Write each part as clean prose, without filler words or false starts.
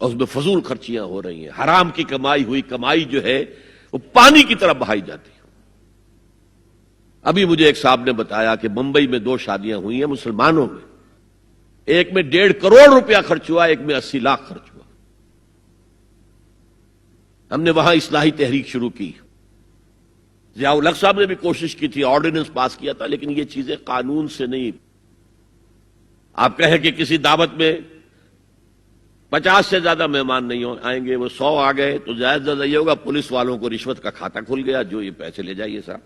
اور اس میں فضول خرچیاں ہو رہی ہیں، حرام کی کمائی ہوئی کمائی جو ہے وہ پانی کی طرح بہائی جاتی ہے۔ ابھی مجھے ایک صاحب نے بتایا کہ ممبئی میں 2 شادیاں ہوئی ہیں مسلمانوں میں، ایک میں 1.5 کروڑ روپیہ خرچ ہوا، ایک میں 80 لاکھ خرچ ہوا۔ ہم نے وہاں اصلاحی تحریک شروع کی، ضیاء الحق صاحب نے بھی کوشش کی تھی، آرڈیننس پاس کیا تھا، لیکن یہ چیزیں قانون سے نہیں۔ آپ کہیں کہ کسی دعوت میں 50 سے زیادہ مہمان نہیں آئیں گے، وہ 100 آ گئے تو زیادہ زیادہ یہ ہوگا پولیس والوں کو رشوت کا کھاتا کھل گیا، جو یہ پیسے لے جائیے صاحب۔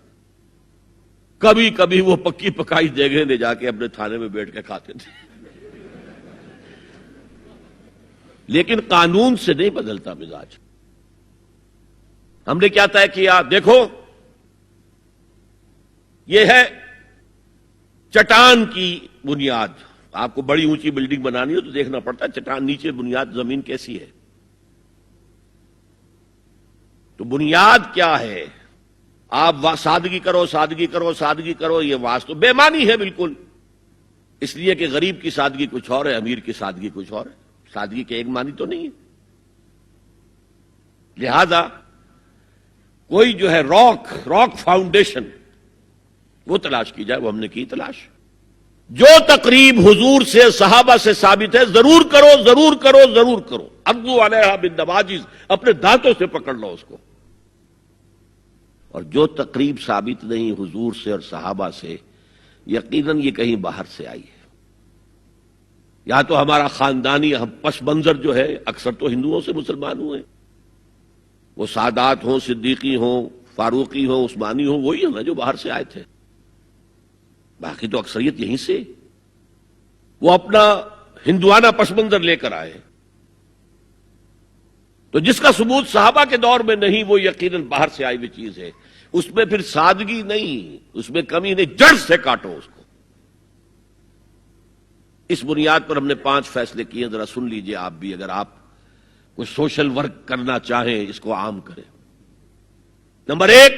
کبھی کبھی وہ پکی پکائی جگہ لے جا کے اپنے تھانے میں بیٹھ کے کھاتے تھے، لیکن قانون سے نہیں بدلتا مزاج۔ ہم نے کیا طے کیا؟ دیکھو یہ ہے چٹان کی بنیاد۔ آپ کو بڑی اونچی بلڈنگ بنانی ہو تو دیکھنا پڑتا ہے چٹان نیچے بنیاد زمین کیسی ہے۔ تو بنیاد کیا ہے؟ آپ سادگی کرو، سادگی کرو، سادگی کرو، یہ واسطہ بے معنی ہے بالکل، اس لیے کہ غریب کی سادگی کچھ اور ہے، امیر کی سادگی کچھ اور ہے، سادگی کے ایک معنی تو نہیں ہے۔ لہذا کوئی جو ہے راک فاؤنڈیشن وہ تلاش کی جائے، وہ ہم نے کی تلاش۔ جو تقریب حضور سے صحابہ سے ثابت ہے ضرور کرو، ضرور کرو، ضرور کرو، عضوا علیہا بالنواجذ، اپنے دانتوں سے پکڑ لو اس کو۔ اور جو تقریب ثابت نہیں حضور سے اور صحابہ سے، یقیناً یہ کہیں باہر سے آئی ہے۔ یا تو ہمارا خاندانی پس منظر جو ہے، اکثر تو ہندوؤں سے مسلمان ہوئے، وہ سادات ہوں، صدیقی ہوں، فاروقی ہوں، عثمانی ہوں، وہی ہیں نا جو باہر سے آئے تھے، باقی تو اکثریت یہیں سے۔ وہ اپنا ہندوانہ پس منظر لے کر آئے، تو جس کا ثبوت صحابہ کے دور میں نہیں وہ یقیناً باہر سے آئی ہوئی چیز ہے۔ اس میں پھر سادگی نہیں، اس میں کمی نہیں، جڑ سے کاٹو اس کو۔ اس بنیاد پر ہم نے 5 فیصلے کیے، ذرا سن لیجئے آپ بھی، اگر آپ کوئی سوشل ورک کرنا چاہیں اس کو عام کریں۔ نمبر 1،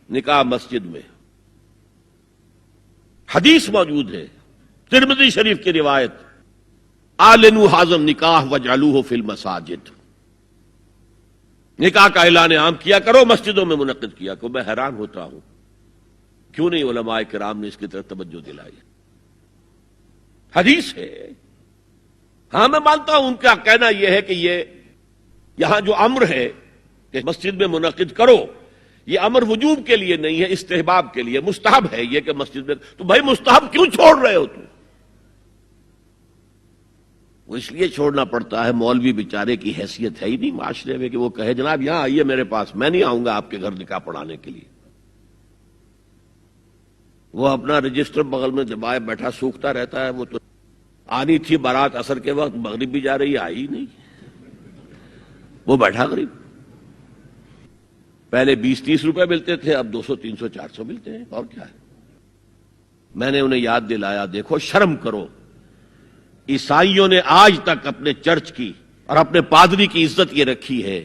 نکاح مسجد میں۔ حدیث موجود ہے، ترمذی شریف کی روایت، اعلنوا ھذا النکاح واجعلوہ فی المساجد، نکاح کا اعلان عام کیا کرو، مسجدوں میں منعقد کیا کرو۔ میں حیران ہوتا ہوں کیوں نہیں علماء کرام نے اس کی طرف توجہ دلائی۔ حدیث ہے، ہاں میں مانتا ہوں ان کا کہنا یہ ہے کہ یہ یہاں جو امر ہے کہ مسجد میں منعقد کرو، یہ امر وجوب کے لیے نہیں ہے، استحباب کے لیے، مستحب ہے یہ کہ مسجد میں۔ تو بھائی مستحب کیوں چھوڑ رہے ہو تم؟ وہ اس لیے چھوڑنا پڑتا ہے، مولوی بیچارے کی حیثیت ہے ہی نہیں معاشرے میں کہ وہ کہے جناب یہاں آئیے میرے پاس، میں نہیں آؤں گا آپ کے گھر نکاح پڑھانے کے لیے۔ وہ اپنا رجسٹر بغل میں دبائے بیٹھا سوکھتا رہتا ہے۔ وہ تو آنی تھی بارات عصر کے وقت، مغرب بھی جا رہی ہے، آئی نہیں، وہ بیٹھا غریب۔ پہلے 20-30 روپے ملتے تھے، اب 200 300 400 ملتے ہیں، اور کیا ہے۔ میں نے انہیں یاد دلایا، دیکھو شرم کرو، عیسائیوں نے آج تک اپنے چرچ کی اور اپنے پادری کی عزت یہ رکھی ہے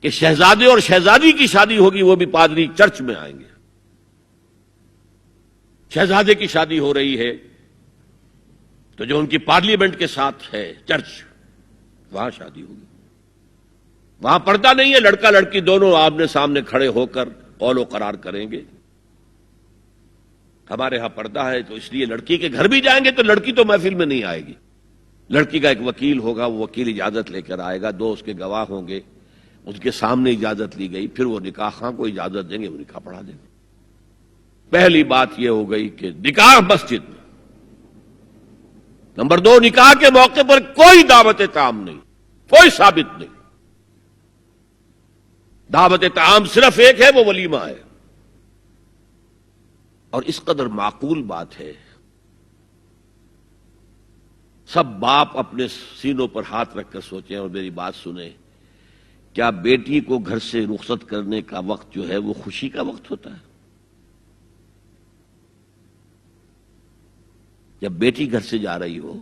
کہ شہزادے اور شہزادی کی شادی ہوگی وہ بھی پادری چرچ میں آئیں گے۔ شہزادے کی شادی ہو رہی ہے تو جو ان کی پارلیمنٹ کے ساتھ ہے چرچ، وہاں شادی ہوگی۔ وہاں پردہ نہیں ہے، لڑکا لڑکی دونوں آمنے سامنے کھڑے ہو کر قول و قرار کریں گے۔ ہمارے ہاں پردہ ہے تو اس لیے لڑکی کے گھر بھی جائیں گے تو لڑکی تو محفل میں نہیں آئے گی، لڑکی کا ایک وکیل ہوگا، وہ وکیل اجازت لے کر آئے گا، 2 اس کے گواہ ہوں گے، اس کے سامنے اجازت لی گئی، پھر وہ نکاح خواہ کو اجازت دیں گے، وہ نکاح پڑھا دیں گے۔ پہلی بات یہ ہو گئی کہ نکاح مسجد میں۔ نمبر 2، نکاح کے موقع پر کوئی دعوت طعام نہیں، کوئی ثابت نہیں۔ دعوت طعام صرف ایک ہے، وہ ولیمہ ہے، اور اس قدر معقول بات ہے۔ سب باپ اپنے سینوں پر ہاتھ رکھ کر سوچیں اور میری بات سنیں، کیا بیٹی کو گھر سے رخصت کرنے کا وقت جو ہے وہ خوشی کا وقت ہوتا ہے؟ جب بیٹی گھر سے جا رہی ہو،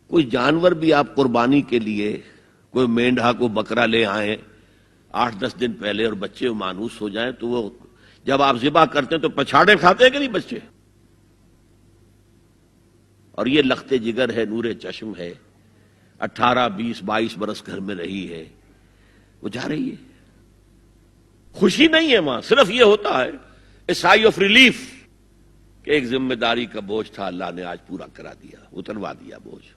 کوئی جانور بھی آپ قربانی کے لیے، کوئی مینڈھا کو بکرا لے آئیں 8-10 دن پہلے اور بچے مانوس ہو جائیں تو وہ جب آپ ذبح کرتے ہیں تو پچھاڑے کھاتے ہیں کہ نہیں بچے؟ اور یہ لخت جگر ہے، نور چشم ہے، 18 20 22 برس گھر میں رہی ہے، وہ جا رہی ہے، خوشی نہیں ہے وہاں، صرف یہ ہوتا ہے اے سائی آف ریلیف کہ ایک ذمہ داری کا بوجھ تھا، اللہ نے آج پورا کرا دیا، اتروا دیا بوجھ۔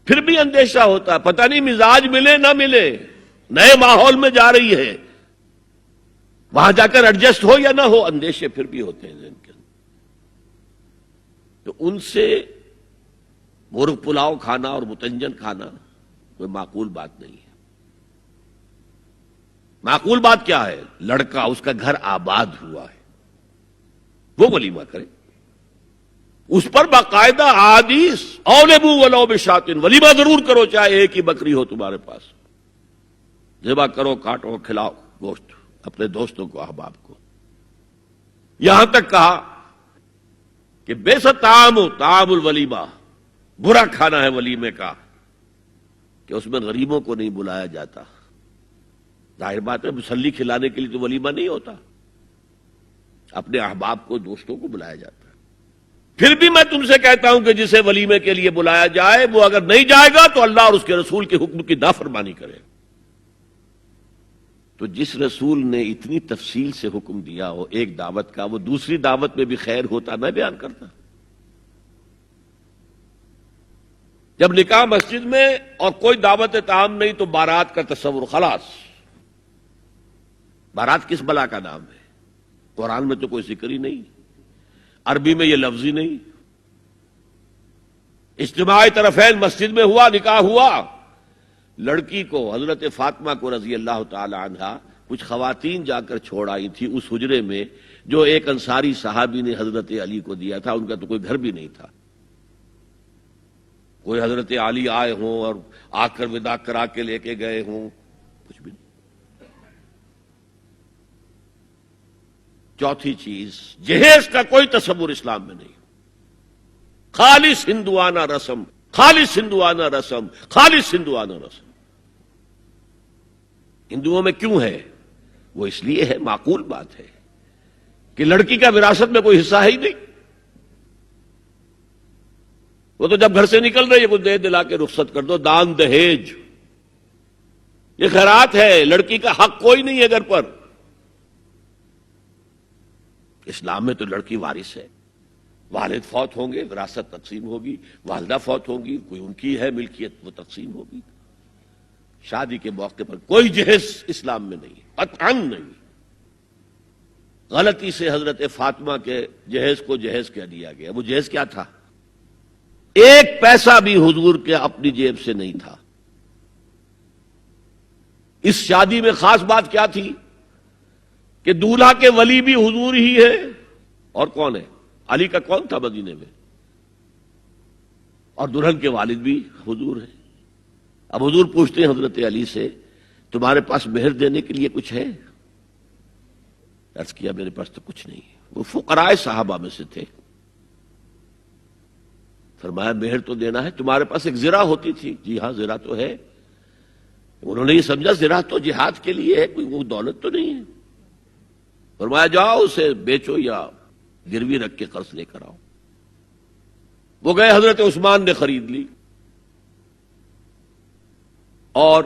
پھر بھی اندیشہ ہوتا ہے، پتہ نہیں مزاج ملے نہ ملے، نئے ماحول میں جا رہی ہے، وہاں جا کر ایڈجسٹ ہو یا نہ ہو، اندیشے پھر بھی ہوتے ہیں ذہن کے اندر۔ تو ان سے مرغ پلاؤ کھانا اور متنجن کھانا کوئی معقول بات نہیں ہے۔ معقول بات کیا ہے؟ لڑکا، اس کا گھر آباد ہوا ہے، وہ ولیمہ کرے، اس پر باقاعدہ احادیث اولبو ولو بشاتن، ولیمہ ضرور کرو چاہے ایک ہی بکری ہو تمہارے پاس، ذبح کرو، کاٹو، کھلاؤ گوشت اپنے دوستوں کو، احباب کو۔ یہاں تک کہا کہ بے طعام الولیمہ، برا کھانا ہے ولیمے کا کہ اس میں غریبوں کو نہیں بلایا جاتا۔ ظاہر بات ہے، مسلی کھلانے کے لیے تو ولیمہ نہیں ہوتا، اپنے احباب کو، دوستوں کو بلایا جاتا ہے۔ پھر بھی میں تم سے کہتا ہوں کہ جسے ولیمے کے لیے بلایا جائے، وہ اگر نہیں جائے گا تو اللہ اور اس کے رسول کے حکم کی نافرمانی کرے۔ تو جس رسول نے اتنی تفصیل سے حکم دیا ہو ایک دعوت کا، وہ دوسری دعوت میں بھی خیر ہوتا میں بیان کرتا۔ جب نکاح مسجد میں اور کوئی دعوت طعام نہیں تو بارات کا تصور، خلاص۔ بارات کس بلا کا نام ہے؟ قرآن میں تو کوئی ذکر ہی نہیں، عربی میں یہ لفظ ہی نہیں۔ اجتماع طرفین مسجد میں ہوا، نکاح ہوا، لڑکی کو، حضرت فاطمہ کو رضی اللہ تعالی عنہا، کچھ خواتین جا کر چھوڑ آئی تھی اس حجرے میں جو ایک انصاری صحابی نے حضرت علی کو دیا تھا، ان کا تو کوئی گھر بھی نہیں تھا۔ کوئی حضرت علی آئے ہوں اور آ کر وداع کرا کے لے کے گئے ہوں، کچھ بھی نہیں۔ چوتھی چیز، جہیز کا کوئی تصور اسلام میں نہیں، خالص ہندوانہ رسم، خالص ہندوانہ رسم، خالص ہندوانہ رسم۔ ہندوؤں میں کیوں ہے؟ وہ اس لیے ہے، معقول بات ہے کہ لڑکی کا وراثت میں کوئی حصہ ہے ہی نہیں، وہ تو جب گھر سے نکل رہی ہے کچھ دے دلا کے رخصت کر دو، دان دہیج، یہ خیرات ہے، لڑکی کا حق کوئی نہیں ہے گھر پر۔ اسلام میں تو لڑکی وارث ہے، والد فوت ہوں گے وراثت تقسیم ہوگی، والدہ فوت ہوں گی کوئی ان کی ہے ملکیت وہ تقسیم ہوگی۔ شادی کے موقع پر کوئی جہیز اسلام میں نہیں، قطعاً نہیں۔ غلطی سے حضرت فاطمہ کے جہیز کو جہیز کہہ دیا گیا، وہ جہیز کیا تھا؟ ایک پیسہ بھی حضور کے اپنی جیب سے نہیں تھا۔ اس شادی میں خاص بات کیا تھی کہ دولہا کے ولی بھی حضور ہی ہے، اور کون ہے؟ علی کا کون تھا مدینے میں؟ اور دلہن کے والد بھی حضور ہے۔ اب حضور پوچھتے ہیں حضرت علی سے، تمہارے پاس مہر دینے کے لیے کچھ ہے؟ عرض کیا میرے پاس تو کچھ نہیں ہے۔ وہ فقراء صحابہ میں سے تھے۔ فرمایا مہر تو دینا ہے، تمہارے پاس ایک زرہ ہوتی تھی؟ جی ہاں زرہ تو ہے۔ انہوں نے یہ سمجھا زرہ تو جہاد کے لیے ہے، کوئی وہ دولت تو نہیں ہے۔ فرمایا جاؤ اسے بیچو یا گروی رکھ کے قرض لے کر آؤ۔ وہ گئے، حضرت عثمان نے خرید لی، اور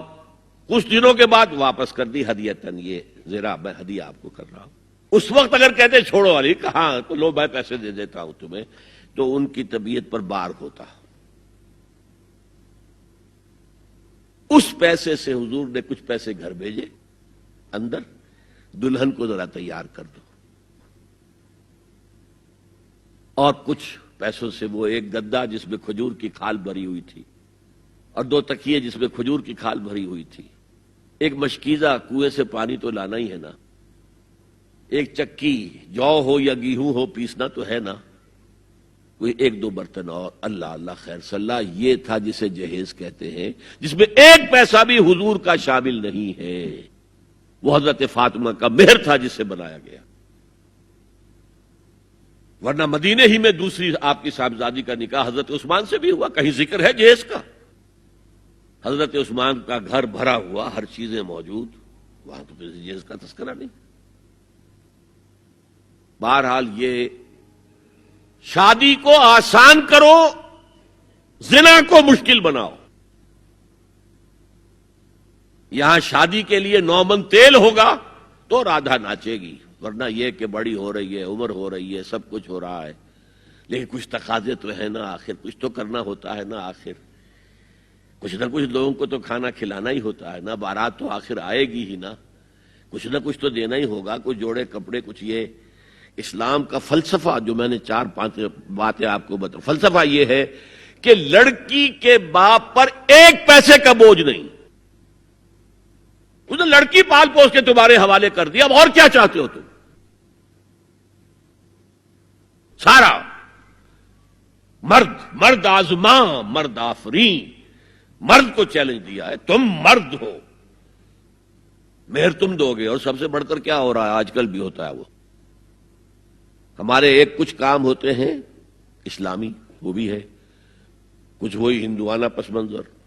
کچھ دنوں کے بعد واپس کر دی ہدیتاً، یہ زرہ میں ہدیہ آپ کو کر رہا ہوں۔ اس وقت اگر کہتے چھوڑو علی، کہاں تو لو میں پیسے دے دیتا ہوں تمہیں، تو ان کی طبیعت پر بار ہوتا۔ اس پیسے سے حضور نے کچھ پیسے گھر بھیجے اندر، دلہن کو ذرا تیار کر دو، اور کچھ پیسوں سے وہ ایک گدا جس میں کھجور کی کھال بھری ہوئی تھی، اور 2 تکیے جس میں کھجور کی کھال بھری ہوئی تھی، ایک مشکیزہ، کنویں سے پانی تو لانا ہی ہے نا، ایک چکی، جو ہو یا گیہوں ہو پیسنا تو ہے نا، کوئی 1-2 برتن، اور اللہ اللہ خیر صلی اللہ، یہ تھا جسے جہیز کہتے ہیں، جس میں ایک پیسہ بھی حضور کا شامل نہیں ہے۔ وہ حضرت فاطمہ کا مہر تھا جسے بنایا گیا، ورنہ مدینے ہی میں دوسری آپ کی صاحبزادی کا نکاح حضرت عثمان سے بھی ہوا، کہیں ذکر ہے جہیز کا؟ حضرت عثمان کا گھر بھرا ہوا، ہر چیزیں موجود، وہاں تو جہیز کا تذکرہ نہیں۔ بہرحال یہ شادی کو آسان کرو، زنا کو مشکل بناؤ، یہاں شادی کے لیے 9 من تیل ہوگا تو رادھا ناچے گی، ورنہ یہ کہ بڑی ہو رہی ہے، عمر ہو رہی ہے، سب کچھ ہو رہا ہے، لیکن کچھ تقاضے تو ہے نا، آخر کچھ تو کرنا ہوتا ہے نا، آخر کچھ نہ کچھ لوگوں کو تو کھانا کھلانا ہی ہوتا ہے نا، بارات تو آخر آئے گی ہی نا، کچھ نہ کچھ تو دینا ہی ہوگا، کچھ جوڑے کپڑے، کچھ یہ اسلام کا فلسفہ جو میں نے 4-5 باتیں آپ کو بتا، فلسفہ یہ ہے کہ لڑکی کے باپ پر 1 پیسے کا بوجھ نہیں، اس نے لڑکی پال پوس کے تمہارے حوالے کر دیا، اب اور کیا چاہتے ہو تم؟ سارا مرد آزماں مرد آفرین، مرد کو چیلنج دیا ہے، تم مرد ہو، مہر تم دو گے، اور سب سے بڑھ کر کیا ہو رہا ہے آج کل بھی ہوتا ہے، وہ ہمارے ایک کچھ کام ہوتے ہیں اسلامی، وہ بھی ہے، کچھ وہی ہندوانہ پس منظر۔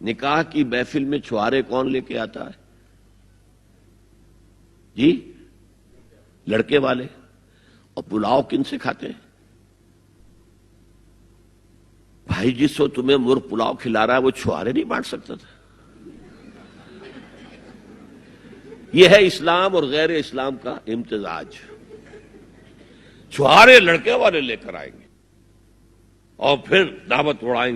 نکاح کی محفل میں چھوارے کون لے کے آتا ہے جی؟ لڑکے والے، اور پلاؤ کن سے کھاتے ہیں؟ بھائی جس کو تمہیں مرغ پلاؤ کھلا رہا ہے وہ چھوارے نہیں بانٹ سکتا تھا؟ یہ ہے اسلام اور غیر اسلام کا امتزاج، چھوارے لڑکے والے لے کر آئیں گے اور پھر دعوت اڑائیں گے۔